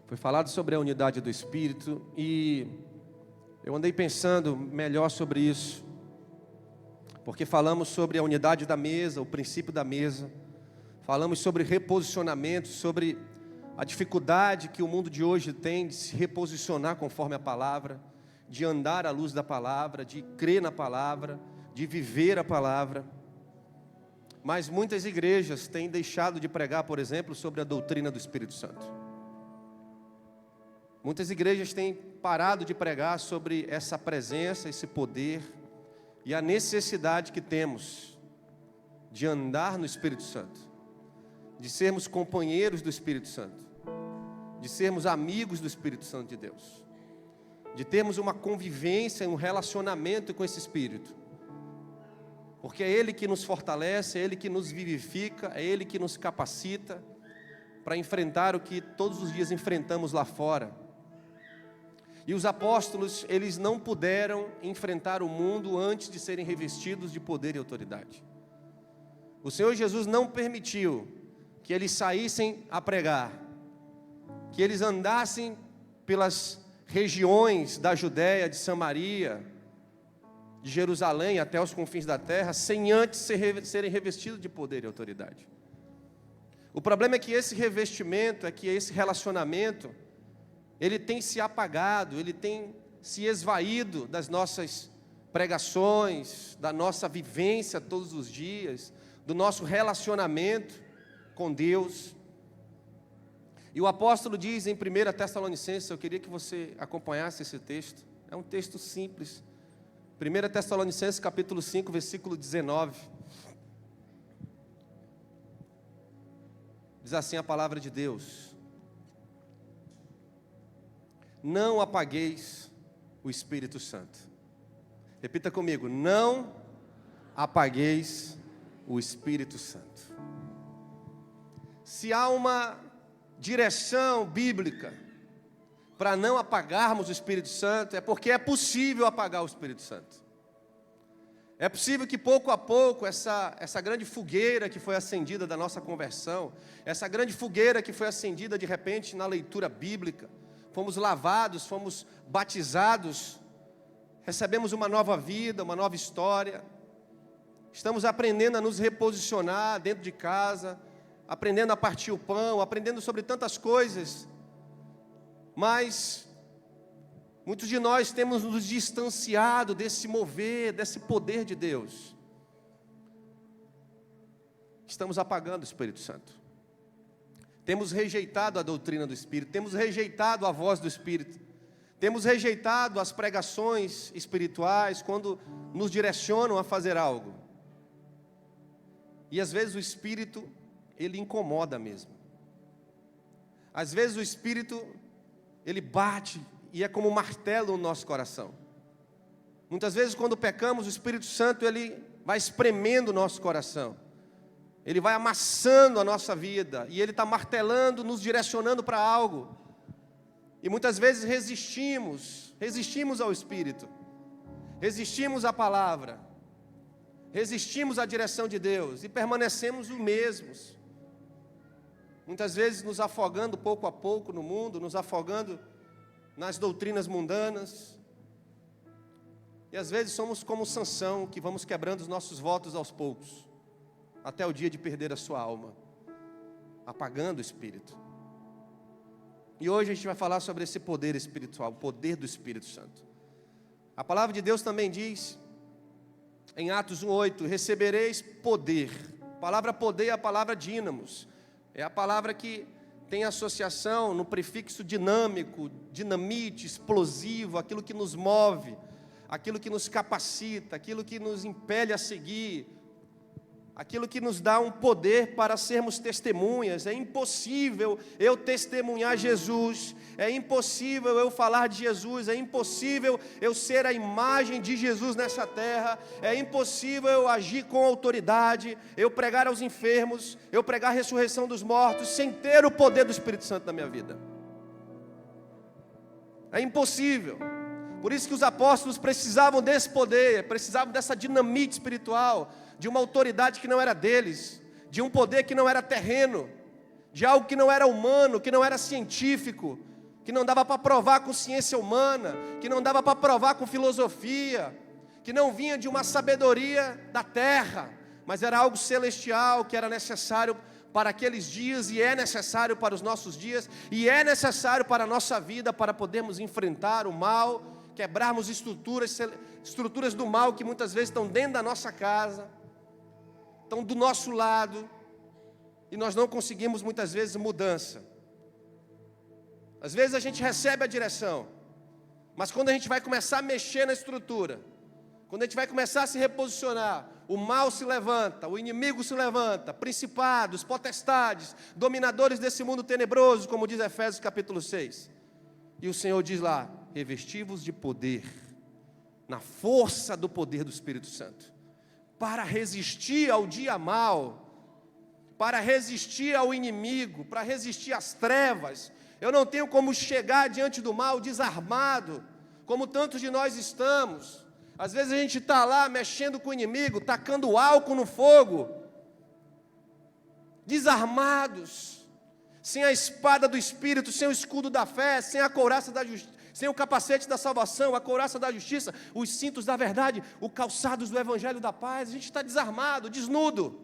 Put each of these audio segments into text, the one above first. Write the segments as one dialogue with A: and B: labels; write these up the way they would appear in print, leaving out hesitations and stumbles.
A: Foi falado sobre a unidade do Espírito e eu andei pensando melhor sobre isso, porque falamos sobre a unidade da mesa, o princípio da mesa, falamos sobre reposicionamento, sobre a dificuldade que o mundo de hoje tem de se reposicionar conforme a palavra, de andar à luz da palavra, de crer na palavra, de viver a palavra. Mas muitas igrejas têm deixado de pregar, por exemplo, sobre a doutrina do Espírito Santo. Muitas igrejas têm parado de pregar sobre essa presença, esse poder e a necessidade que temos de andar no Espírito Santo, de sermos companheiros do Espírito Santo, de sermos amigos do Espírito Santo de Deus, de termos uma convivência, um relacionamento com esse Espírito, porque é Ele que nos fortalece, é Ele que nos vivifica, é Ele que nos capacita para enfrentar o que todos os dias enfrentamos lá fora. E os apóstolos, eles não puderam enfrentar o mundo antes de serem revestidos de poder e autoridade. O Senhor Jesus não permitiu que eles saíssem a pregar, que eles andassem pelas regiões da Judéia, de Samaria, de Jerusalém até os confins da terra, sem antes serem revestidos de poder e autoridade. O problema é que esse revestimento, esse relacionamento, ele tem se apagado, ele tem se esvaído das nossas pregações, da nossa vivência todos os dias, do nosso relacionamento com Deus. E o apóstolo diz em 1 Tessalonicenses, eu queria que você acompanhasse esse texto, é um texto simples, 1 Tessalonicenses capítulo 5, versículo 19, diz assim a palavra de Deus: não apagueis o Espírito Santo. Repita comigo: não apagueis o Espírito Santo. Se há uma direção bíblica para não apagarmos o Espírito Santo, é porque é possível apagar o Espírito Santo. É possível que pouco a pouco essa grande fogueira que foi acendida da nossa conversão, essa grande fogueira que foi acendida de repente na leitura bíblica, fomos lavados, fomos batizados, recebemos uma nova vida, uma nova história, estamos aprendendo a nos reposicionar dentro de casa, aprendendo a partir o pão, aprendendo sobre tantas coisas, mas muitos de nós temos nos distanciado desse mover, desse poder de Deus. Estamos apagando o Espírito Santo. Temos rejeitado a doutrina do Espírito, temos rejeitado a voz do Espírito, temos rejeitado as pregações espirituais quando nos direcionam a fazer algo. E às vezes o Espírito, ele incomoda mesmo. Às vezes o Espírito, ele bate e é como um martelo no nosso coração. Muitas vezes quando pecamos, o Espírito Santo, ele vai espremendo o nosso coração. Ele vai amassando a nossa vida, e Ele está martelando, nos direcionando para algo. E muitas vezes resistimos ao Espírito, resistimos à palavra, resistimos à direção de Deus, e permanecemos os mesmos. Muitas vezes nos afogando pouco a pouco no mundo, nos afogando nas doutrinas mundanas. E às vezes somos como Sansão, que vamos quebrando os nossos votos aos poucos, até o dia de perder a sua alma, apagando o Espírito. E hoje a gente vai falar sobre esse poder espiritual, o poder do Espírito Santo. A palavra de Deus também diz, em Atos 1:8, recebereis poder. A palavra poder é a palavra dínamos, é a palavra que tem associação no prefixo dinâmico, dinamite, explosivo, aquilo que nos move, aquilo que nos capacita, aquilo que nos impele a seguir, aquilo que nos dá um poder para sermos testemunhas. É impossível eu testemunhar Jesus, é impossível eu falar de Jesus, é impossível eu ser a imagem de Jesus nessa terra, é impossível eu agir com autoridade, eu pregar aos enfermos, eu pregar a ressurreição dos mortos, sem ter o poder do Espírito Santo na minha vida. É impossível. Por isso que os apóstolos precisavam desse poder, precisavam dessa dinamite espiritual, de uma autoridade que não era deles, de um poder que não era terreno, de algo que não era humano, que não era científico, que não dava para provar com ciência humana, que não dava para provar com filosofia, que não vinha de uma sabedoria da terra, mas era algo celestial que era necessário para aqueles dias e é necessário para os nossos dias e é necessário para a nossa vida, para podermos enfrentar o mal, quebrarmos estruturas do mal que muitas vezes estão dentro da nossa casa, estão do nosso lado, e nós não conseguimos muitas vezes mudança. Às vezes a gente recebe a direção, mas quando a gente vai começar a mexer na estrutura, quando a gente vai começar a se reposicionar, o mal se levanta, o inimigo se levanta, principados, potestades, dominadores desse mundo tenebroso, como diz Efésios capítulo 6. E o Senhor diz lá, revesti-vos de poder, na força do poder do Espírito Santo, para resistir ao dia mau, para resistir ao inimigo, para resistir às trevas. Eu não tenho como chegar diante do mal desarmado, como tantos de nós estamos. Às vezes a gente está lá mexendo com o inimigo, tacando álcool no fogo, desarmados, sem a espada do Espírito, sem o escudo da fé, sem a couraça da justiça, sem o capacete da salvação, a couraça da justiça, os cintos da verdade, os calçados do evangelho da paz. A gente está desarmado, desnudo,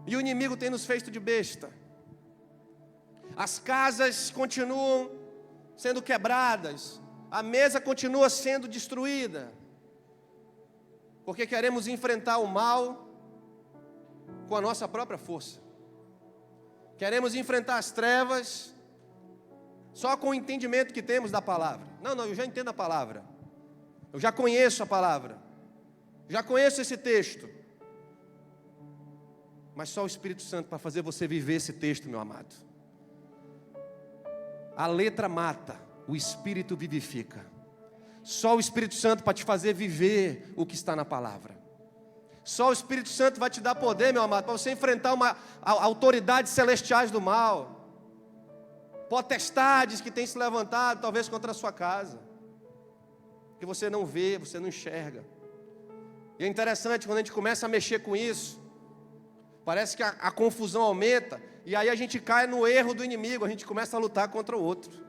A: e o inimigo tem nos feito de besta. As casas continuam sendo quebradas, a mesa continua sendo destruída, porque queremos enfrentar o mal com a nossa própria força. Queremos enfrentar as trevas só com o entendimento que temos da palavra. Não, eu já entendo a palavra, eu já conheço a palavra, já conheço esse texto. Mas só o Espírito Santo para fazer você viver esse texto, meu amado. A letra mata, o Espírito vivifica. Só o Espírito Santo para te fazer viver o que está na palavra. Só o Espírito Santo vai te dar poder, meu amado, para você enfrentar autoridades celestiais do mal, potestades que têm se levantado, talvez contra a sua casa, que você não vê, você não enxerga. E é interessante, quando a gente começa a mexer com isso, parece que a confusão aumenta, e aí a gente cai no erro do inimigo, a gente começa a lutar contra o outro.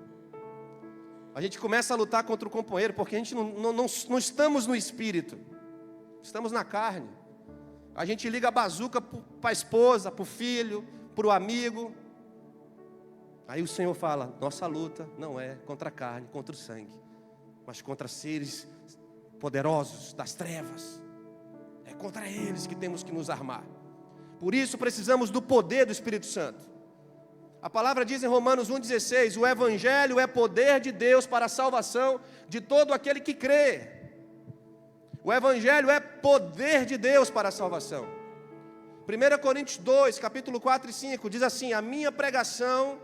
A: A gente começa a lutar contra o companheiro, porque a gente não estamos no espírito, estamos na carne. A gente liga a bazuca para a esposa, para o filho, para o amigo. Aí o Senhor fala, nossa luta não é contra a carne, contra o sangue, mas contra seres poderosos das trevas. É contra eles que temos que nos armar. Por isso precisamos do poder do Espírito Santo. A palavra diz em Romanos 1,16, o Evangelho é poder de Deus para a salvação de todo aquele que crê. O Evangelho é poder de Deus para a salvação. 1 Coríntios 2, capítulo 4 e 5, diz assim, a minha pregação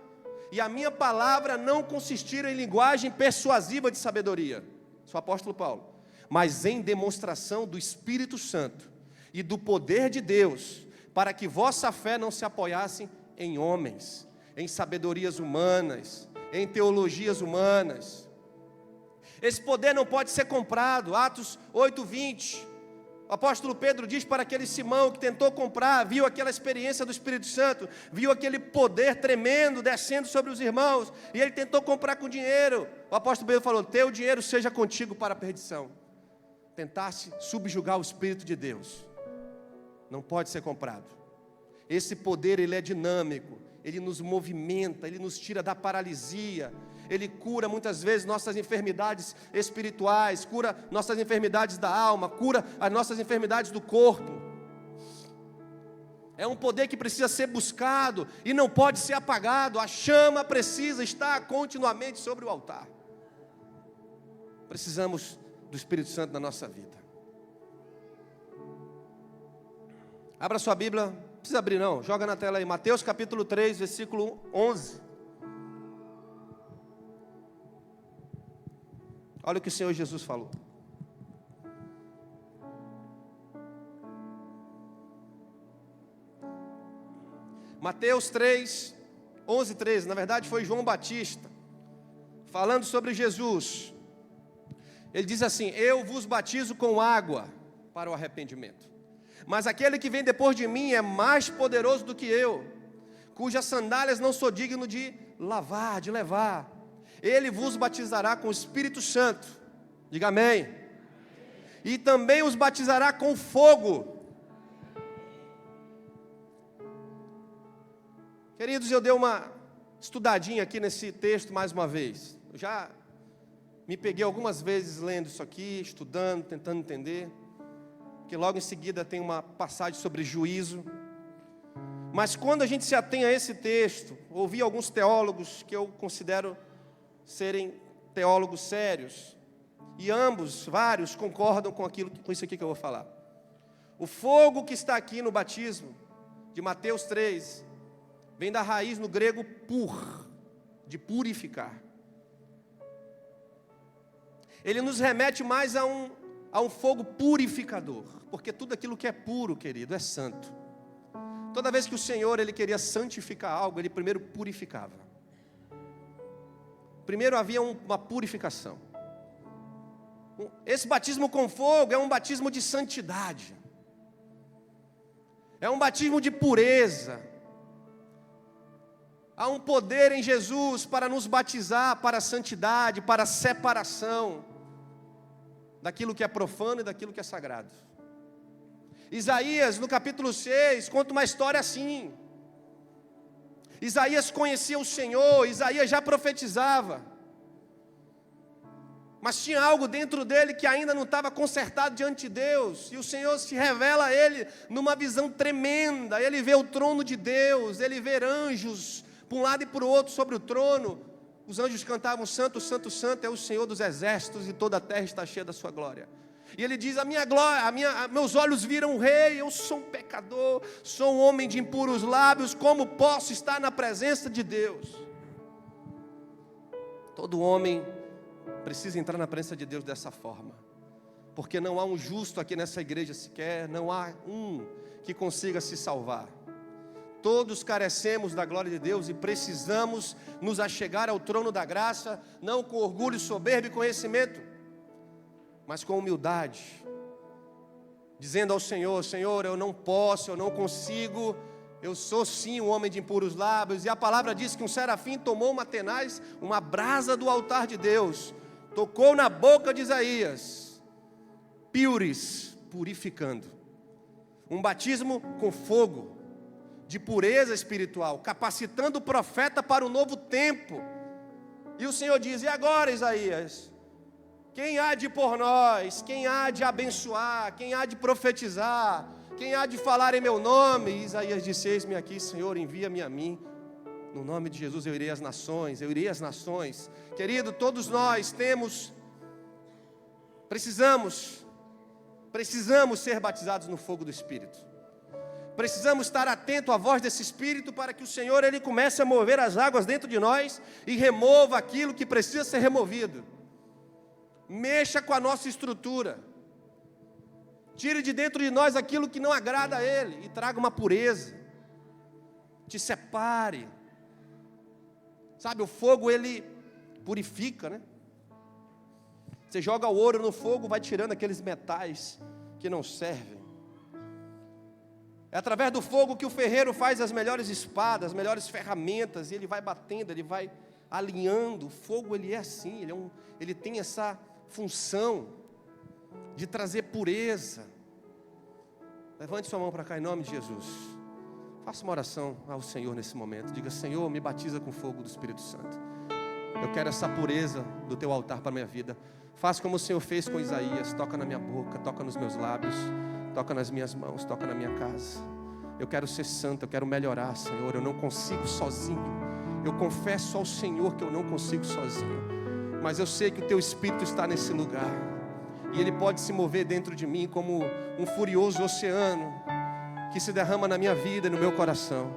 A: e a minha palavra não consistiram em linguagem persuasiva de sabedoria, isso é o apóstolo Paulo, mas em demonstração do Espírito Santo e do poder de Deus, para que vossa fé não se apoiasse em homens, em sabedorias humanas, em teologias humanas. Esse poder não pode ser comprado. Atos 8:20, o apóstolo Pedro diz para aquele Simão que tentou comprar, viu aquela experiência do Espírito Santo, viu aquele poder tremendo descendo sobre os irmãos, e ele tentou comprar com dinheiro. O apóstolo Pedro falou, teu dinheiro seja contigo para a perdição. Tentasse subjugar o Espírito de Deus, não pode ser comprado. Esse poder, ele é dinâmico, ele nos movimenta, ele nos tira da paralisia, ele cura muitas vezes nossas enfermidades espirituais, cura nossas enfermidades da alma, cura as nossas enfermidades do corpo. É um poder que precisa ser buscado e não pode ser apagado. A chama precisa estar continuamente sobre o altar. Precisamos do Espírito Santo na nossa vida. Abra sua Bíblia, não precisa abrir não, joga na tela aí, Mateus capítulo 3, versículo 11. Olha o que o Senhor Jesus falou. Mateus 3, 11, 13, na verdade foi João Batista, falando sobre Jesus. Ele diz assim, eu vos batizo com água para o arrependimento, mas aquele que vem depois de mim é mais poderoso do que eu, cujas sandálias não sou digno de lavar, de levar. Ele vos batizará com o Espírito Santo. Diga amém. E também os batizará com fogo. Queridos, eu dei uma estudadinha aqui nesse texto mais uma vez. Eu já me peguei algumas vezes lendo isso aqui, estudando, tentando entender. Porque logo em seguida tem uma passagem sobre juízo. Mas quando a gente se atém a esse texto, ouvi alguns teólogos que eu considero serem teólogos sérios, e ambos, vários, concordam com isso aqui que eu vou falar. O fogo que está aqui no batismo, de Mateus 3, vem da raiz no grego pur, de purificar. Ele nos remete mais a um fogo purificador, porque tudo aquilo que é puro, querido, é santo. Toda vez que o Senhor ele queria santificar algo, ele primeiro purificava. Primeiro havia uma purificação. Esse batismo com fogo é um batismo de santidade. É um batismo de pureza. Há um poder em Jesus para nos batizar para a santidade, para a separação daquilo que é profano e daquilo que é sagrado. Isaías, no capítulo 6, conta uma história assim. Isaías conhecia o Senhor, Isaías já profetizava. Mas tinha algo dentro dele que ainda não estava consertado diante de Deus. E o Senhor se revela a ele numa visão tremenda. Ele vê o trono de Deus, ele vê anjos para um lado e para o outro sobre o trono. Os anjos cantavam: Santo, Santo, Santo é o Senhor dos exércitos, e toda a terra está cheia da sua glória. E ele diz: a minha glória, meus olhos viram o rei, eu sou um pecador, sou um homem de impuros lábios, como posso estar na presença de Deus? Todo homem precisa entrar na presença de Deus dessa forma, porque não há um justo aqui nessa igreja sequer, não há um que consiga se salvar. Todos carecemos da glória de Deus e precisamos nos achegar ao trono da graça, não com orgulho, soberba e conhecimento, mas com humildade, dizendo ao Senhor: Senhor, eu não posso, eu não consigo, eu sou sim um homem de impuros lábios. E a palavra diz que um serafim tomou uma tenaz, uma brasa do altar de Deus, tocou na boca de Isaías, piuris, purificando. Um batismo com fogo, de pureza espiritual, capacitando o profeta para o novo tempo. E o Senhor diz: e agora, Isaías? Quem há de ir por nós? Quem há de abençoar? Quem há de profetizar? Quem há de falar em meu nome? E Isaías disse: eis-me aqui, Senhor, envia-me a mim. No nome de Jesus eu irei às nações, eu irei às nações. Querido, todos nós precisamos ser batizados no fogo do Espírito. Precisamos estar atento à voz desse Espírito para que o Senhor ele comece a mover as águas dentro de nós e remova aquilo que precisa ser removido. Mexa com a nossa estrutura. Tire de dentro de nós aquilo que não agrada a Ele e traga uma pureza. Te separe. Sabe, o fogo ele purifica, né? Você joga o ouro no fogo, vai tirando aqueles metais que não servem. É através do fogo que o ferreiro faz as melhores espadas, as melhores ferramentas, e ele vai batendo, ele vai alinhando. O fogo ele é assim, ele tem essa função de trazer pureza. Levante sua mão para cá em nome de Jesus. Faça uma oração ao Senhor nesse momento. Diga: Senhor, me batiza com o fogo do Espírito Santo. Eu quero essa pureza do teu altar para a minha vida. Faça como o Senhor fez com Isaías. Toca na minha boca, toca nos meus lábios, toca nas minhas mãos, toca na minha casa. Eu quero ser santo, eu quero melhorar, Senhor. Eu não consigo sozinho. Eu confesso ao Senhor que eu não consigo sozinho. Mas eu sei que o teu Espírito está nesse lugar. E ele pode se mover dentro de mim como um furioso oceano que se derrama na minha vida e no meu coração.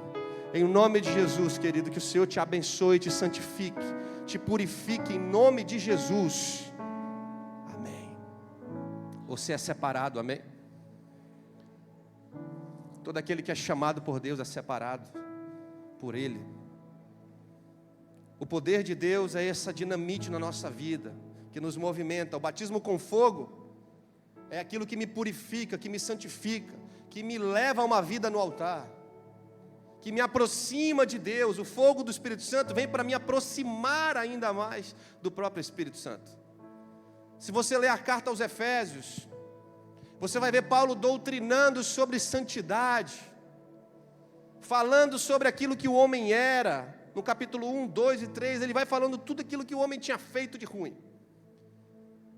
A: Em nome de Jesus, querido, que o Senhor te abençoe, te santifique, te purifique em nome de Jesus. Amém. Você é separado, amém? Todo aquele que é chamado por Deus é separado por Ele. O poder de Deus é essa dinamite na nossa vida, que nos movimenta. O batismo com fogo é aquilo que me purifica, que me santifica, que me leva a uma vida no altar, que me aproxima de Deus. O fogo do Espírito Santo vem para me aproximar ainda mais do próprio Espírito Santo. Se você ler a carta aos Efésios, você vai ver Paulo doutrinando sobre santidade, falando sobre aquilo que o homem era. No capítulo 1, 2 e 3, ele vai falando tudo aquilo que o homem tinha feito de ruim.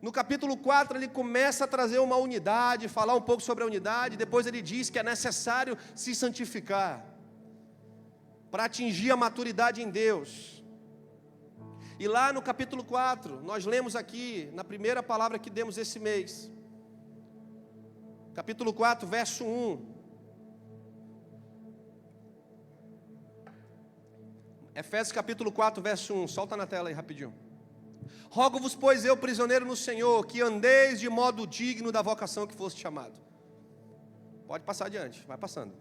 A: No capítulo 4, ele começa a trazer uma unidade, falar um pouco sobre a unidade. Depois ele diz que é necessário se santificar para atingir a maturidade em Deus. E lá no capítulo 4, nós lemos aqui, na primeira palavra que demos esse mês, capítulo 4, verso 1. Efésios capítulo 4, verso 1, solta na tela aí rapidinho. Rogo-vos, pois eu, prisioneiro no Senhor, que andeis de modo digno da vocação que foste chamado. Pode passar adiante, vai passando.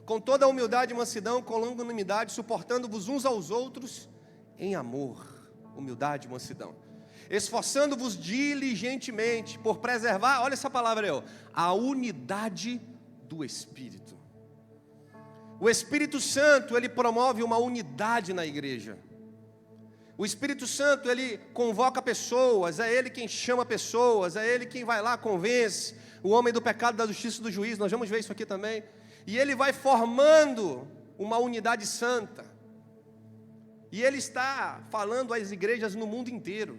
A: Com toda a humildade e mansidão, com longanimidade, suportando-vos uns aos outros em amor. Humildade e mansidão. Esforçando-vos diligentemente por preservar, olha essa palavra aí, a unidade do Espírito. O Espírito Santo, ele promove uma unidade na igreja. O Espírito Santo, ele convoca pessoas, é ele quem chama pessoas, é ele quem vai lá, convence o homem do pecado, da justiça e do juízo. Nós vamos ver isso aqui também. E ele vai formando uma unidade santa. E ele está falando às igrejas no mundo inteiro.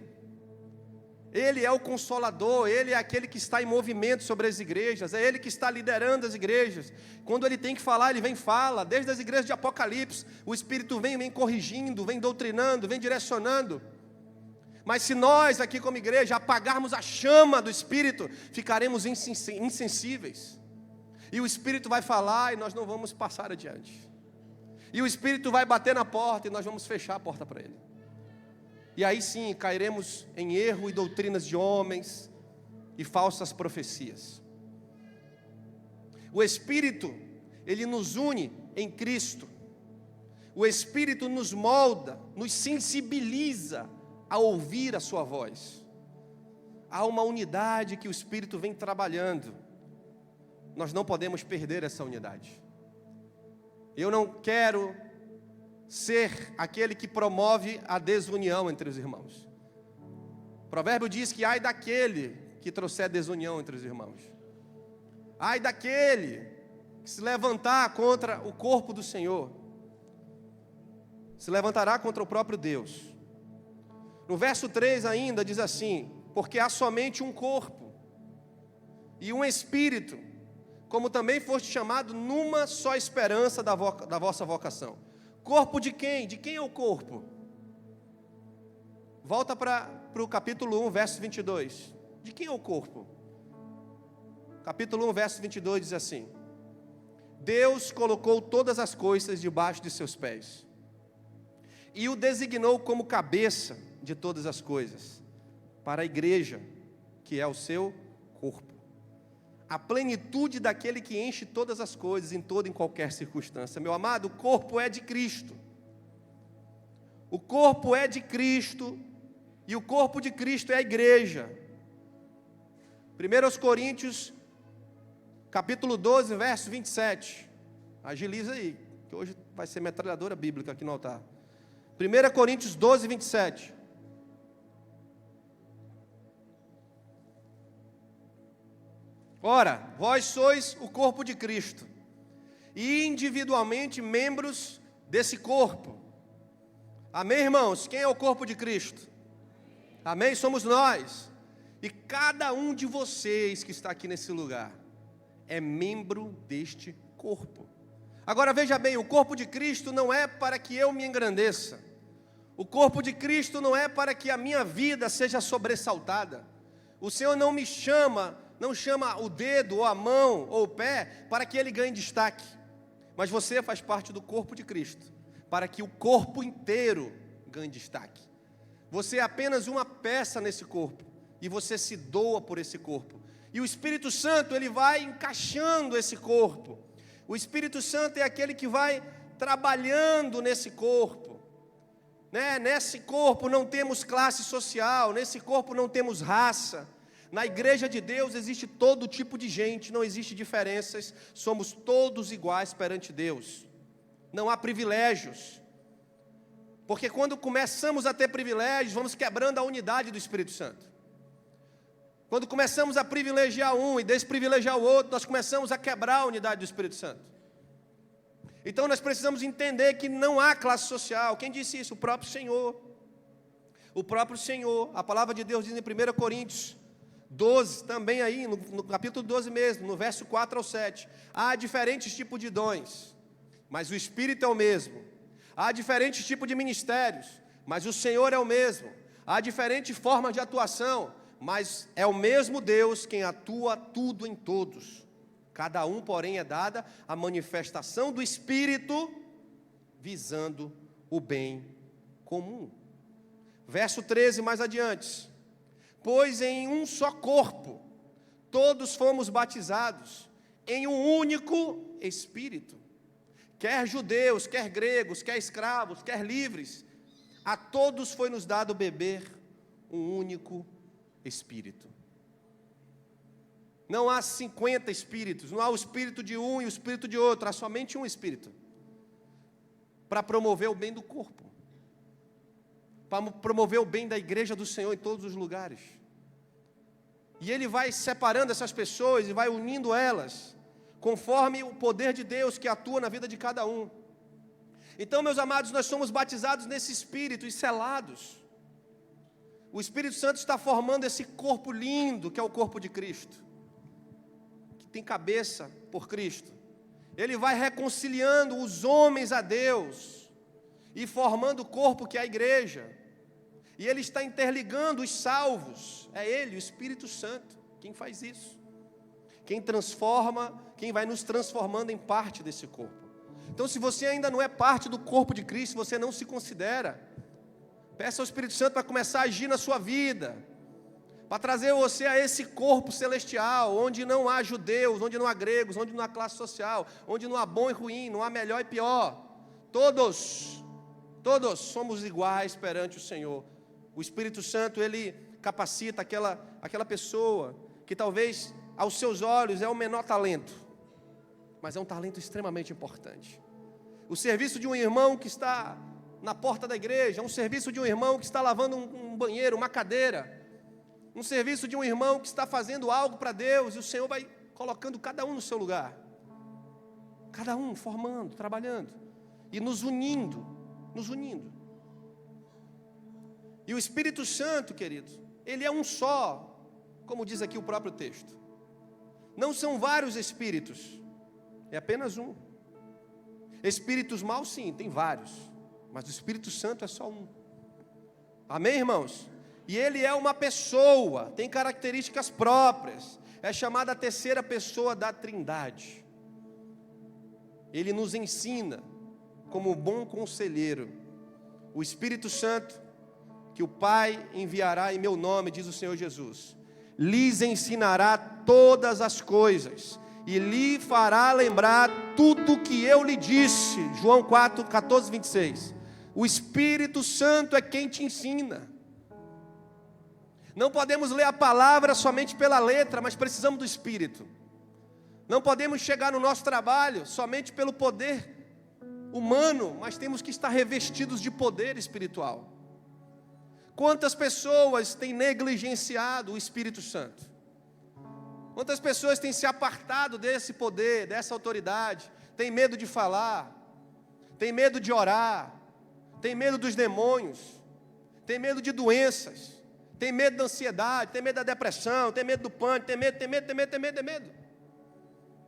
A: Ele é o consolador, ele é aquele que está em movimento sobre as igrejas, é ele que está liderando as igrejas. Quando ele tem que falar, ele vem e fala. Desde as igrejas de Apocalipse, o Espírito vem corrigindo, vem doutrinando, vem direcionando. Mas se nós aqui como igreja apagarmos a chama do Espírito, ficaremos insensíveis. E o Espírito vai falar e nós não vamos passar adiante. E o Espírito vai bater na porta e nós vamos fechar a porta para ele. E aí sim, cairemos em erro e doutrinas de homens e falsas profecias. O Espírito, ele nos une em Cristo. O Espírito nos molda, nos sensibiliza a ouvir a sua voz. Há uma unidade que o Espírito vem trabalhando. Nós não podemos perder essa unidade. Eu não quero ser aquele que promove a desunião entre os irmãos. O provérbio diz que ai daquele que trouxer desunião entre os irmãos. Ai daquele que se levantar contra o corpo do Senhor. Se levantará contra o próprio Deus. No verso 3 ainda diz assim: porque há somente um corpo e um espírito, como também foste chamado numa só esperança da vossa vocação. Corpo de quem? De quem é o corpo? Volta para o capítulo 1, verso 22. De quem é o corpo? Capítulo 1, verso 22 diz assim: Deus colocou todas as coisas debaixo de seus pés, e o designou como cabeça de todas as coisas, para a igreja, que é o seu corpo. A plenitude daquele que enche todas as coisas, em toda e em qualquer circunstância. Meu amado, o corpo é de Cristo. O corpo é de Cristo, e o corpo de Cristo é a igreja. 1 Coríntios, capítulo 12, verso 27. Agiliza aí, que hoje vai ser metralhadora bíblica aqui no altar. 1 Coríntios 12, 27. Ora, vós sois o corpo de Cristo, e individualmente membros desse corpo. Amém, irmãos? Quem é o corpo de Cristo? Amém? Somos nós. E cada um de vocês que está aqui nesse lugar é membro deste corpo. Agora veja bem, o corpo de Cristo não é para que eu me engrandeça. O corpo de Cristo não é para que a minha vida seja sobressaltada. O Senhor não me chama, não chama o dedo, ou a mão, ou o pé, para que ele ganhe destaque. Mas você faz parte do corpo de Cristo, para que o corpo inteiro ganhe destaque. Você é apenas uma peça nesse corpo, e você se doa por esse corpo. E o Espírito Santo, ele vai encaixando esse corpo. O Espírito Santo é aquele que vai trabalhando nesse corpo. Nesse corpo não temos classe social, nesse corpo não temos raça. Na igreja de Deus existe todo tipo de gente, não existe diferenças, somos todos iguais perante Deus. Não há privilégios. Porque quando começamos a ter privilégios, vamos quebrando a unidade do Espírito Santo. Quando começamos a privilegiar um e desprivilegiar o outro, nós começamos a quebrar a unidade do Espírito Santo. Então nós precisamos entender que não há classe social. Quem disse isso? O próprio Senhor. O próprio Senhor. A palavra de Deus diz em 1 Coríntios 12, também aí, no capítulo 12 mesmo, no verso 4 ao 7. Há diferentes tipos de dons, mas o Espírito é o mesmo. Há diferentes tipos de ministérios, mas o Senhor é o mesmo. Há diferentes formas de atuação, mas é o mesmo Deus quem atua tudo em todos. Cada um, porém, é dada a manifestação do Espírito, visando o bem comum. Verso 13, mais adiante. Pois em um só corpo, todos fomos batizados, em um único Espírito. Quer judeus, quer gregos, quer escravos, quer livres, a todos foi nos dado beber um único Espírito. Não há 50 espíritos, não há o espírito de um e o espírito de outro, há somente um Espírito, para promover o bem do corpo, para promover o bem da igreja do Senhor em todos os lugares. E Ele vai separando essas pessoas e vai unindo elas, conforme o poder de Deus que atua na vida de cada um. Então, meus amados, nós somos batizados nesse Espírito e selados. O Espírito Santo está formando esse corpo lindo, que é o corpo de Cristo, que tem cabeça por Cristo. Ele vai reconciliando os homens a Deus e formando o corpo que é a igreja. E Ele está interligando os salvos. É Ele, o Espírito Santo, quem faz isso. Quem transforma, quem vai nos transformando em parte desse corpo. Então, se você ainda não é parte do corpo de Cristo, você não se considera, peça ao Espírito Santo para começar a agir na sua vida, para trazer você a esse corpo celestial, onde não há judeus, onde não há gregos, onde não há classe social, onde não há bom e ruim, não há melhor e pior. Todos somos iguais perante o Senhor. O Espírito Santo, Ele capacita aquela pessoa que talvez aos seus olhos é o menor talento, mas é um talento extremamente importante. O serviço de um irmão que está na porta da igreja, um serviço de um irmão que está lavando um banheiro, uma cadeira, um serviço de um irmão que está fazendo algo para Deus, e o Senhor vai colocando cada um no seu lugar, cada um formando, trabalhando, e nos unindo. E o Espírito Santo, queridos, Ele é um só, como diz aqui o próprio texto. Não são vários espíritos, é apenas um. Espíritos maus, sim, tem vários, mas o Espírito Santo é só um. Amém, irmãos? E Ele é uma pessoa, tem características próprias, é chamada a terceira pessoa da Trindade. Ele nos ensina, como bom conselheiro, o Espírito Santo, que o Pai enviará em meu nome, diz o Senhor Jesus, lhes ensinará todas as coisas, e lhe fará lembrar tudo o que eu lhe disse. João 4, 14, 26. O Espírito Santo é quem te ensina. Não podemos ler a palavra somente pela letra, mas precisamos do Espírito. Não podemos chegar no nosso trabalho somente pelo poder humano, mas temos que estar revestidos de poder espiritual. Quantas pessoas têm negligenciado o Espírito Santo? Quantas pessoas têm se apartado desse poder, dessa autoridade? Tem medo de falar, tem medo de orar, tem medo dos demônios, tem medo de doenças, tem medo da ansiedade, tem medo da depressão, tem medo do pânico, tem medo.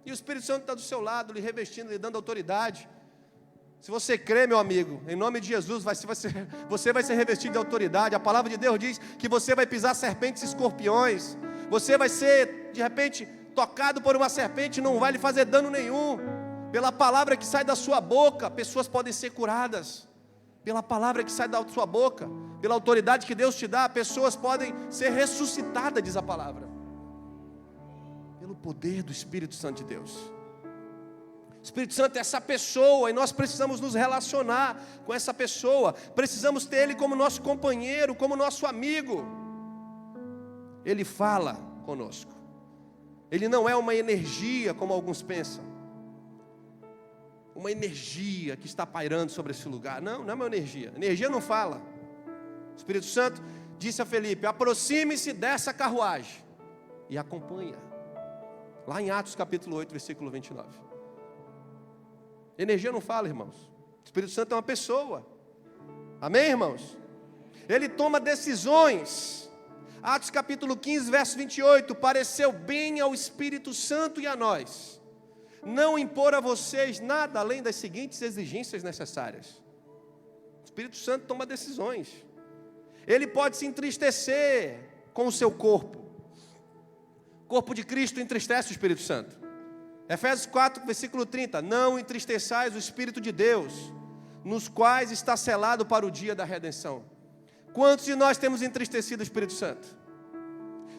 A: E o Espírito Santo está do seu lado, lhe revestindo, lhe dando autoridade. Se você crê, meu amigo, em nome de Jesus, você vai ser revestido de autoridade. A palavra de Deus diz que você vai pisar serpentes e escorpiões. Você vai ser, de repente, tocado por uma serpente, não vai lhe fazer dano nenhum. Pela palavra que sai da sua boca, pessoas podem ser curadas. Pela palavra que sai da sua boca, pela autoridade que Deus te dá, pessoas podem ser ressuscitadas, diz a palavra. Pelo poder do Espírito Santo de Deus. O Espírito Santo é essa pessoa, e nós precisamos nos relacionar com essa pessoa. Precisamos ter Ele como nosso companheiro, como nosso amigo. Ele fala conosco. Ele não é uma energia como alguns pensam. uma energia que está pairando sobre esse lugar. Não, não é uma energia. Energia não fala. O Espírito Santo disse a Felipe: aproxime-se dessa carruagem e acompanha. Lá em Atos capítulo 8, versículo 29. Energia não fala, irmãos. O Espírito Santo é uma pessoa. Amém, irmãos? Ele toma decisões. Atos capítulo 15, verso 28. Pareceu bem ao Espírito Santo e a nós não impor a vocês nada além das seguintes exigências necessárias. O Espírito Santo toma decisões. Ele pode se entristecer com o seu corpo. O corpo de Cristo entristece o Espírito Santo. Efésios 4, versículo 30. Não entristeçais o Espírito de Deus, nos quais está selado para o dia da redenção. Quantos de nós temos entristecido o Espírito Santo?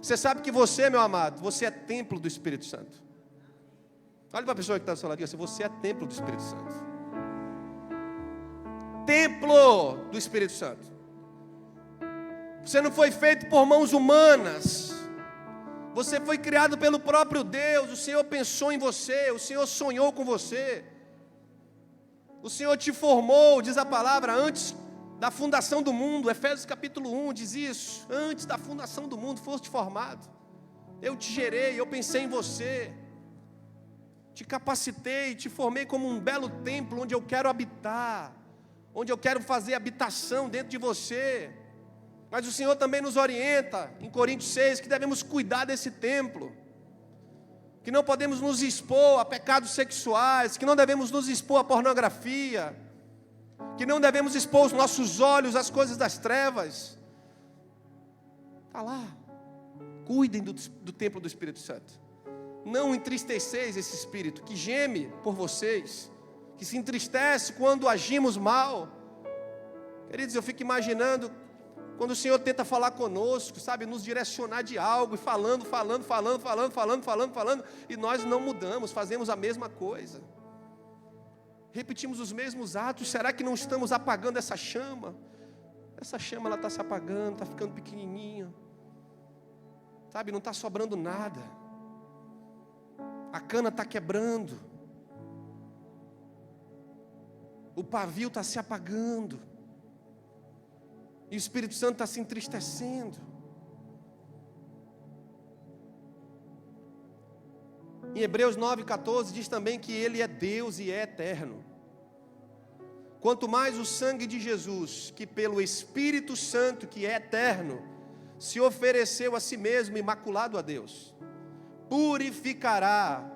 A: Você sabe que você, meu amado, você é templo do Espírito Santo. Olha para a pessoa que está do seu lado e diga assim: você é templo do Espírito Santo. Templo do Espírito Santo. Você não foi feito por mãos humanas. Você foi criado pelo próprio Deus. O Senhor pensou em você. O Senhor sonhou com você. O Senhor te formou, diz a palavra, antes da fundação do mundo. Efésios capítulo 1 diz isso. Antes da fundação do mundo foste formado. Eu te gerei, eu pensei em você. Te capacitei, te formei como um belo templo onde eu quero habitar. Onde eu quero fazer habitação dentro de você. Mas o Senhor também nos orienta, em Coríntios 6, que devemos cuidar desse templo. Que não podemos nos expor a pecados sexuais, que não devemos nos expor à pornografia, que não devemos expor os nossos olhos às coisas das trevas. Está lá. Cuidem do templo do Espírito Santo. Não entristeceis esse Espírito que geme por vocês, que se entristece quando agimos mal. Queridos, eu fico imaginando quando o Senhor tenta falar conosco, sabe, nos direcionar de algo, e falando, e nós não mudamos, fazemos a mesma coisa. Repetimos os mesmos atos. Será que não estamos apagando essa chama? Essa chama, ela está se apagando, está ficando pequenininha. Sabe, não está sobrando nada. A cana está quebrando. O pavio está se apagando. E o Espírito Santo está se entristecendo. Em Hebreus 9,14 diz também que Ele é Deus e é eterno. Quanto mais o sangue de Jesus, que pelo Espírito Santo, que é eterno, se ofereceu a si mesmo imaculado a Deus, purificará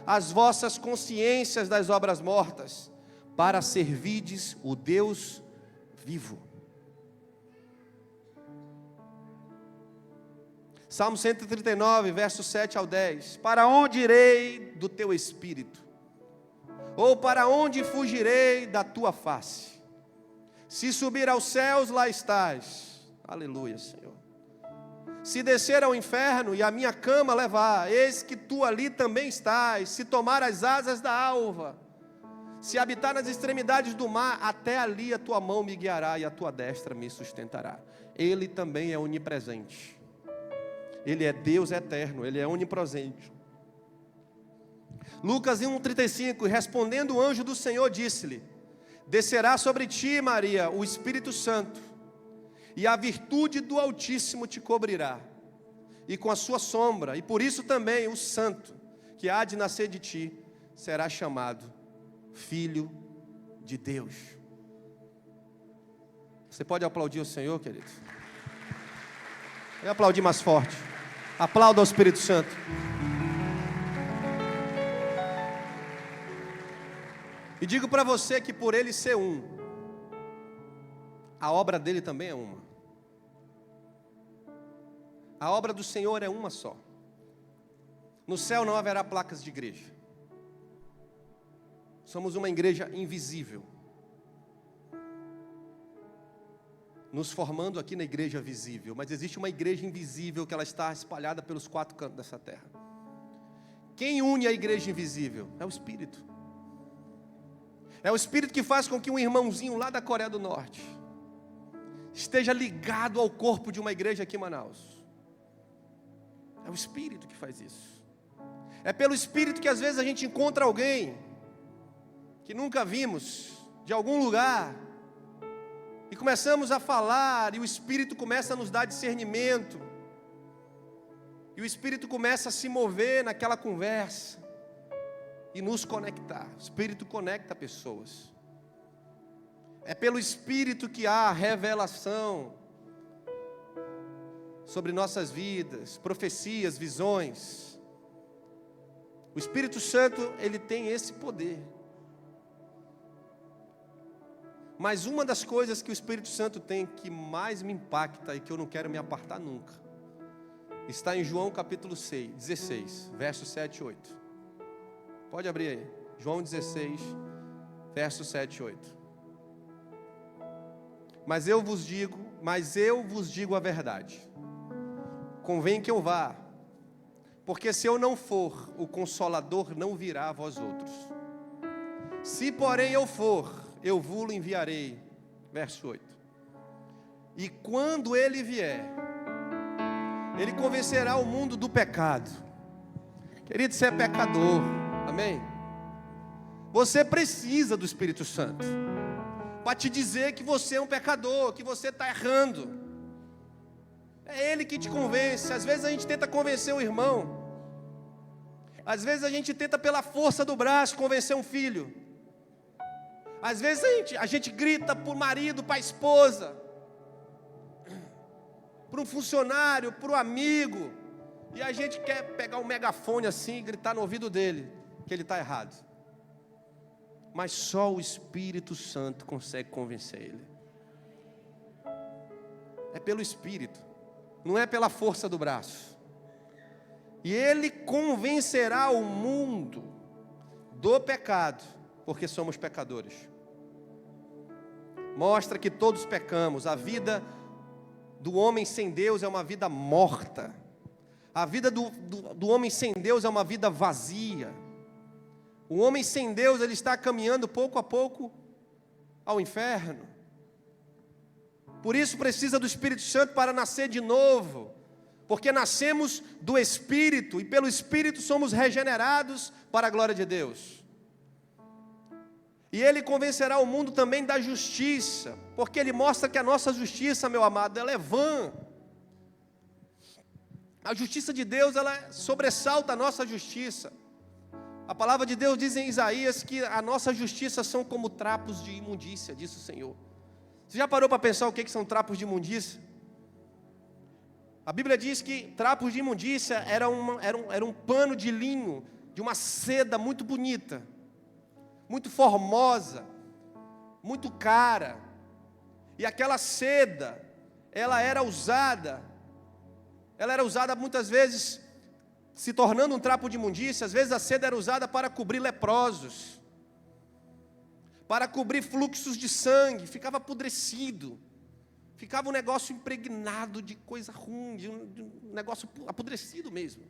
A: as vossas consciências das obras mortas, para servirdes o Deus vivo. Salmo 139, versos 7 ao 10. Para onde irei do teu Espírito? Ou para onde fugirei da tua face? Se subir aos céus, lá estás. Aleluia, Senhor. Se descer ao inferno e a minha cama levar, eis que tu ali também estás. Se tomar as asas da alva, se habitar nas extremidades do mar, até ali a tua mão me guiará e a tua destra me sustentará. Ele também é onipresente. Ele é Deus eterno, Ele é onipresente. Lucas 1,35, respondendo o anjo do Senhor, disse-lhe: descerá sobre ti, Maria, o Espírito Santo, e a virtude do Altíssimo te cobrirá, e com a sua sombra, e por isso também o Santo, que há de nascer de ti, será chamado Filho de Deus. Você pode aplaudir o Senhor, querido? Eu aplaudir mais forte. Aplauda ao Espírito Santo. E digo para você que por Ele ser um, a obra dele também é uma. A obra do Senhor é uma só. No céu não haverá placas de igreja. Somos uma igreja invisível, nos formando aqui na igreja visível. Mas existe uma igreja invisível que ela está espalhada pelos quatro cantos dessa terra. Quem une a igreja invisível? É o Espírito. É o Espírito que faz com que um irmãozinho lá da Coreia do Norte esteja ligado ao corpo de uma igreja aqui em Manaus. É o Espírito que faz isso. É pelo Espírito que às vezes a gente encontra alguém que nunca vimos, de algum lugar, e começamos a falar, e o Espírito começa a nos dar discernimento, e o Espírito começa a se mover naquela conversa, e nos conectar. O Espírito conecta pessoas. É pelo Espírito que há revelação sobre nossas vidas, profecias, visões. O Espírito Santo, ele tem esse poder. Mas uma das coisas que o Espírito Santo tem que mais me impacta e que eu não quero me apartar nunca, está em João capítulo 16, versos 7 e 8. Pode abrir aí. João 16, versos 7 e 8. Mas eu vos digo a verdade. Convém que eu vá, porque se eu não for, o Consolador não virá a vós outros. Se porém eu for, eu vou-lo enviarei. Verso 8. E quando ele vier, ele convencerá o mundo do pecado. Querido, você é pecador, amém? Você precisa do Espírito Santo para te dizer que você é um pecador, que você está errando. É Ele que te convence. Às vezes a gente tenta convencer o irmão, às vezes a gente tenta pela força do braço convencer um filho, às vezes a gente grita para o marido, para a esposa, para um funcionário, para o amigo, e a gente quer pegar um megafone assim e gritar no ouvido dele que ele está errado. Mas só o Espírito Santo consegue convencer ele. É pelo Espírito, não é pela força do braço. E ele convencerá o mundo do pecado, porque somos pecadores. Mostra que todos pecamos. A vida do homem sem Deus é uma vida morta. A vida do homem sem Deus é uma vida vazia. O homem sem Deus, ele está caminhando pouco a pouco ao inferno. Por isso precisa do Espírito Santo para nascer de novo, porque nascemos do Espírito, e pelo Espírito somos regenerados para a glória de Deus. E ele convencerá o mundo também da justiça, porque ele mostra que a nossa justiça, meu amado, ela é vã. A justiça de Deus, ela sobressalta a nossa justiça. A palavra de Deus diz em Isaías que a nossa justiça são como trapos de imundícia, disse o Senhor. Você já parou para pensar o que são trapos de imundícia? A Bíblia diz que trapos de imundícia era um pano de linho, de uma seda muito bonita, muito formosa, muito cara. E aquela seda, ela era usada muitas vezes, se tornando um trapo de imundícia. Às vezes a seda era usada para cobrir leprosos, para cobrir fluxos de sangue, ficava apodrecido, ficava um negócio impregnado de coisa ruim, de um negócio apodrecido mesmo.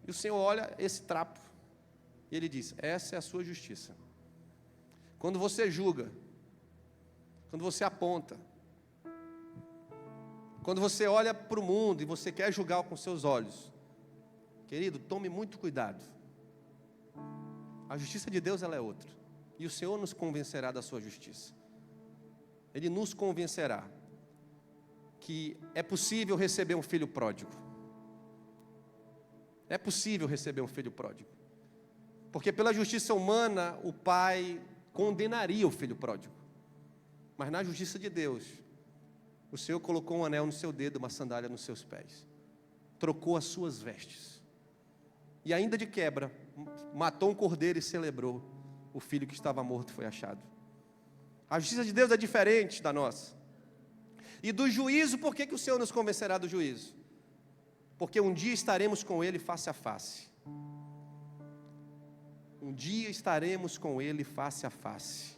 A: E o Senhor olha esse trapo, e Ele diz: essa é a sua justiça. Quando você julga, quando você aponta, quando você olha para o mundo e você quer julgar com seus olhos, querido, tome muito cuidado. A justiça de Deus, ela é outra. E o Senhor nos convencerá da sua justiça. Ele nos convencerá que é possível receber um filho pródigo. É possível receber um filho pródigo. Porque pela justiça humana, o pai condenaria o filho pródigo. Mas na justiça de Deus, o Senhor colocou um anel no seu dedo, uma sandália nos seus pés. Trocou as suas vestes. E ainda de quebra, matou um cordeiro e celebrou. O filho que estava morto foi achado. A justiça de Deus é diferente da nossa. E do juízo, por que o Senhor nos convencerá do juízo? Porque um dia estaremos com Ele face a face. Um dia estaremos com Ele face a face.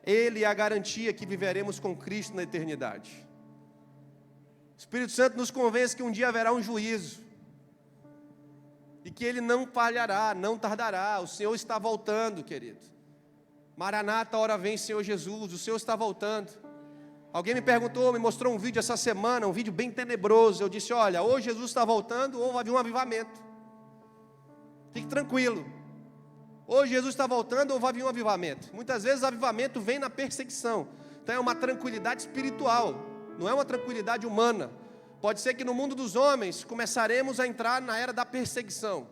A: Ele é a garantia que viveremos com Cristo na eternidade. O Espírito Santo nos convence que um dia haverá um juízo. E que Ele não falhará, não tardará. O Senhor está voltando, querido. Maranata, hora vem, Senhor Jesus. O Senhor está voltando. Alguém me perguntou, me mostrou um vídeo essa semana, um vídeo bem tenebroso. Eu disse: olha, ou Jesus está voltando, ou vai vir um avivamento. Fique tranquilo. Hoje Jesus está voltando ou vai vir um avivamento. Muitas vezes o avivamento vem na perseguição. Então é uma tranquilidade espiritual, não é uma tranquilidade humana. Pode ser que no mundo dos homens começaremos a entrar na era da perseguição.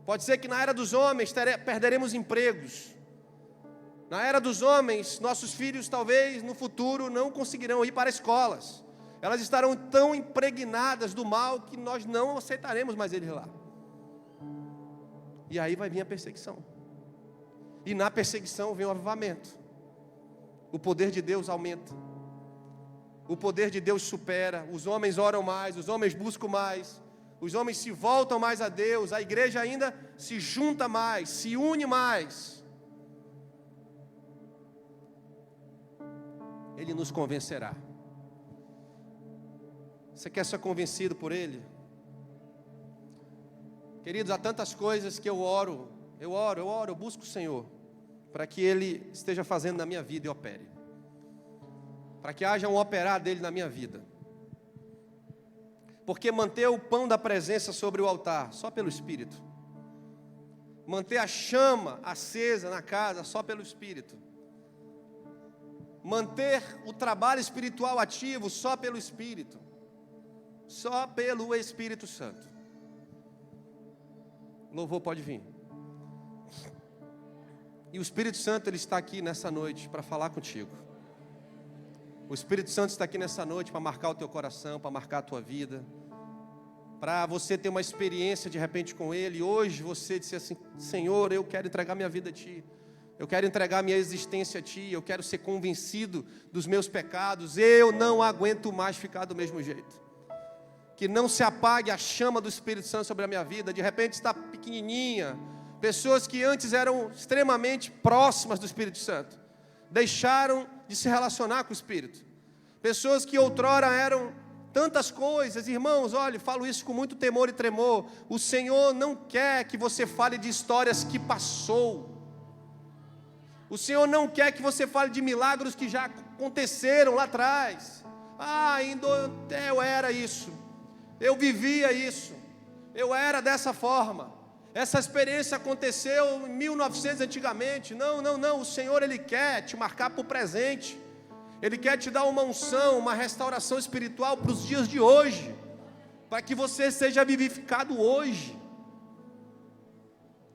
A: Pode ser que na era dos homens perderemos empregos. Na era dos homens, nossos filhos talvez no futuro não conseguirão ir para escolas. Elas estarão tão impregnadas do mal que nós não aceitaremos mais eles lá. E aí vai vir a perseguição. E na perseguição vem o avivamento. O poder de Deus aumenta. O poder de Deus supera. Os homens oram mais, os homens buscam mais. Os homens se voltam mais a Deus. A igreja ainda se junta mais, se une mais. Ele nos convencerá. Você quer ser convencido por Ele? Queridos, há tantas coisas que eu busco o Senhor, para que Ele esteja fazendo na minha vida e opere. Para que haja um operar dEle na minha vida. Porque manter o pão da presença sobre o altar, só pelo Espírito. Manter a chama acesa na casa, só pelo Espírito. Manter o trabalho espiritual ativo, só pelo Espírito. Só pelo Espírito Santo. O louvor pode vir. E o Espírito Santo, Ele está aqui nessa noite para falar contigo. O Espírito Santo está aqui nessa noite para marcar o teu coração, para marcar a tua vida, para você ter uma experiência de repente com Ele. E hoje você disse assim: Senhor, eu quero entregar minha vida a Ti. Eu quero entregar minha existência a Ti. Eu quero ser convencido dos meus pecados. Eu não aguento mais ficar do mesmo jeito. Que não se apague a chama do Espírito Santo sobre a minha vida. De repente está pequenininha. Pessoas que antes eram extremamente próximas do Espírito Santo deixaram de se relacionar com o Espírito. Pessoas que outrora eram tantas coisas. Irmãos, olha, falo isso com muito temor e tremor. O Senhor não quer que você fale de histórias que passou. O Senhor não quer que você fale de milagres que já aconteceram lá atrás. Ainda eu era isso. Eu vivia isso. Eu era dessa forma. Essa experiência aconteceu em 1900 antigamente. Não. O Senhor, Ele quer te marcar para o presente. Ele quer te dar uma unção, uma restauração espiritual para os dias de hoje. Para que você seja vivificado hoje.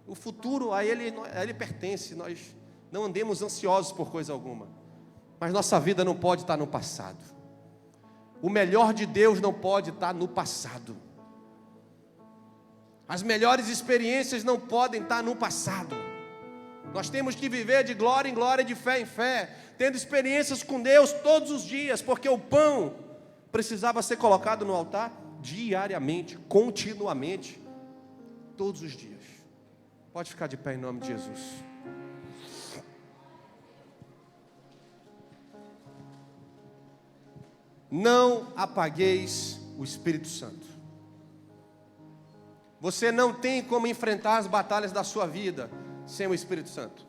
A: O futuro a Ele pertence. Nós não andemos ansiosos por coisa alguma. Mas nossa vida não pode estar no passado. O melhor de Deus não pode estar no passado. As melhores experiências não podem estar no passado. Nós temos que viver de glória em glória, de fé em fé, tendo experiências com Deus todos os dias, porque o pão precisava ser colocado no altar diariamente, continuamente, todos os dias. Pode ficar de pé em nome de Jesus. Não apagueis o Espírito Santo. Você não tem como enfrentar as batalhas da sua vida sem o Espírito Santo.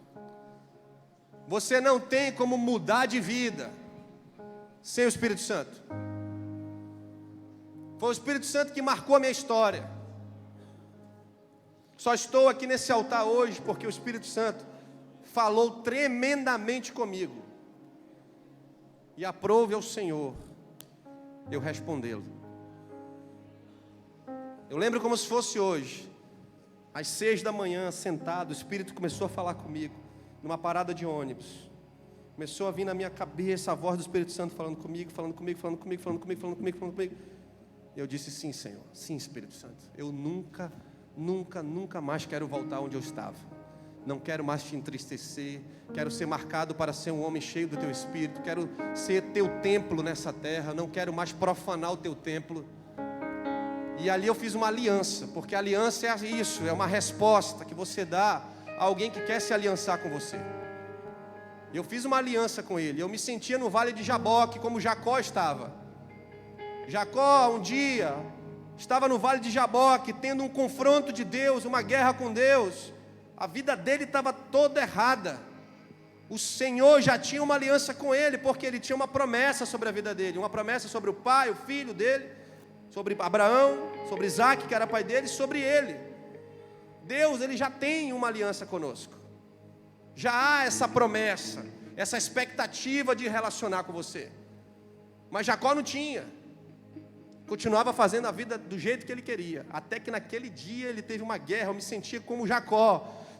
A: Você não tem como mudar de vida sem o Espírito Santo. Foi o Espírito Santo que marcou a minha história. Só estou aqui nesse altar hoje porque o Espírito Santo falou tremendamente comigo. E aprove ao Senhor eu respondê-lo. Eu lembro como se fosse hoje, às 6 da manhã, sentado, o Espírito começou a falar comigo, numa parada de ônibus. Começou a vir na minha cabeça a voz do Espírito Santo falando comigo. Eu disse: sim, Senhor, sim, Espírito Santo. Eu nunca mais quero voltar onde eu estava. Não quero mais te entristecer. Quero ser marcado para ser um homem cheio do Teu Espírito. Quero ser Teu templo nessa terra. Não quero mais profanar o Teu templo. E ali eu fiz uma aliança, porque a aliança é isso, é uma resposta que você dá a alguém que quer se aliançar com você. Eu fiz uma aliança com ele. Eu me sentia no vale de Jaboque, como Jacó estava. Jacó um dia estava no vale de Jaboque, tendo um confronto de Deus, uma guerra com Deus. A vida dele estava toda errada. O Senhor já tinha uma aliança com ele, porque ele tinha uma promessa sobre a vida dele. Uma promessa sobre o pai, o filho dele, sobre Abraão, sobre Isaac, que era pai dele, sobre ele. Deus, Ele já tem uma aliança conosco. Já há essa promessa, essa expectativa de relacionar com você. Mas Jacó não tinha. Continuava fazendo a vida do jeito que ele queria. Até que naquele dia ele teve uma guerra. Eu me sentia como Jacó,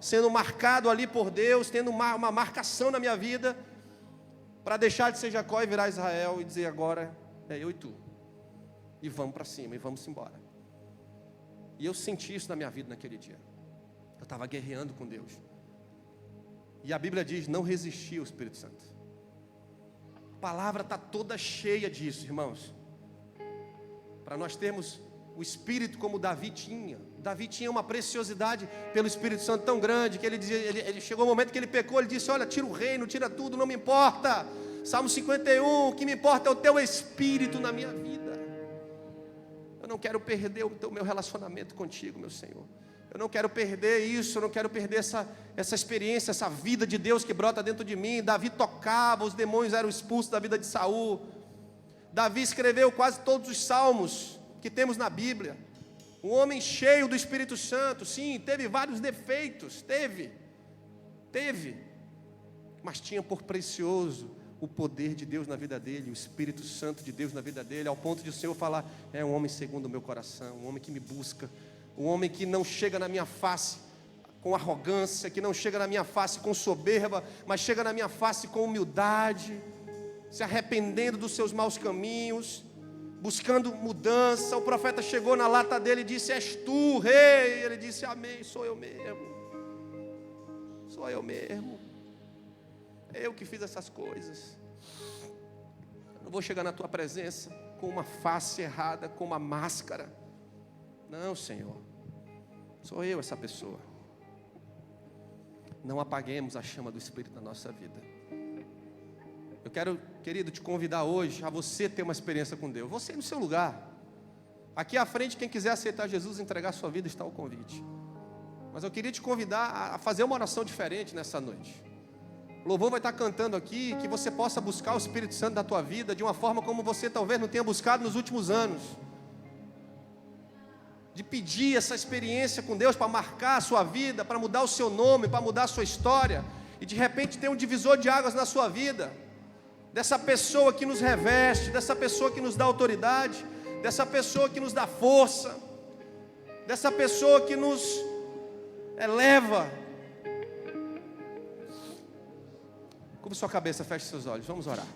A: sendo marcado ali por Deus, tendo uma marcação na minha vida, para deixar de ser Jacó e virar Israel e dizer: agora é eu e tu. E vamos para cima, e vamos embora. E eu senti isso na minha vida naquele dia. Eu estava guerreando com Deus. E a Bíblia diz: não resistir ao Espírito Santo. A palavra está toda cheia disso, irmãos. Para nós termos o Espírito como Davi tinha. Davi tinha uma preciosidade pelo Espírito Santo tão grande, que ele dizia, ele chegou um momento que ele pecou, ele disse: olha, tira o reino, tira tudo, não me importa. Salmo 51, o que me importa é o teu Espírito na minha vida. Eu não quero perder o meu relacionamento contigo, meu Senhor. Eu não quero perder isso, eu não quero perder essa experiência, essa vida de Deus que brota dentro de mim. Davi tocava, os demônios eram expulsos da vida de Saul. Davi escreveu quase todos os salmos que temos na Bíblia. Um homem cheio do Espírito Santo. Sim, teve vários defeitos, teve, mas tinha por precioso o poder de Deus na vida dele, o Espírito Santo de Deus na vida dele, ao ponto de o Senhor falar: é um homem segundo o meu coração, um homem que me busca, um homem que não chega na minha face com arrogância, que não chega na minha face com soberba, mas chega na minha face com humildade, se arrependendo dos seus maus caminhos, buscando mudança. O profeta chegou na lata dele e disse: és tu, rei? Ele disse: amém, sou eu mesmo. Sou eu mesmo. Eu que fiz essas coisas. Eu não vou chegar na tua presença com uma face errada, com uma máscara. Não, Senhor. Sou eu essa pessoa. Não apaguemos a chama do Espírito na nossa vida. Eu quero, querido, te convidar hoje a você ter uma experiência com Deus. Você no seu lugar. Aqui à frente, quem quiser aceitar Jesus e entregar a sua vida, está o convite. Mas eu queria te convidar a fazer uma oração diferente nessa noite. O louvor vai estar cantando aqui, que você possa buscar o Espírito Santo da tua vida de uma forma como você talvez não tenha buscado nos últimos anos. De pedir essa experiência com Deus para marcar a sua vida, para mudar o seu nome, para mudar a sua história. E de repente ter um divisor de águas na sua vida. Dessa pessoa que nos reveste, dessa pessoa que nos dá autoridade, dessa pessoa que nos dá força, dessa pessoa que nos eleva. Curva sua cabeça, feche seus olhos, vamos orar.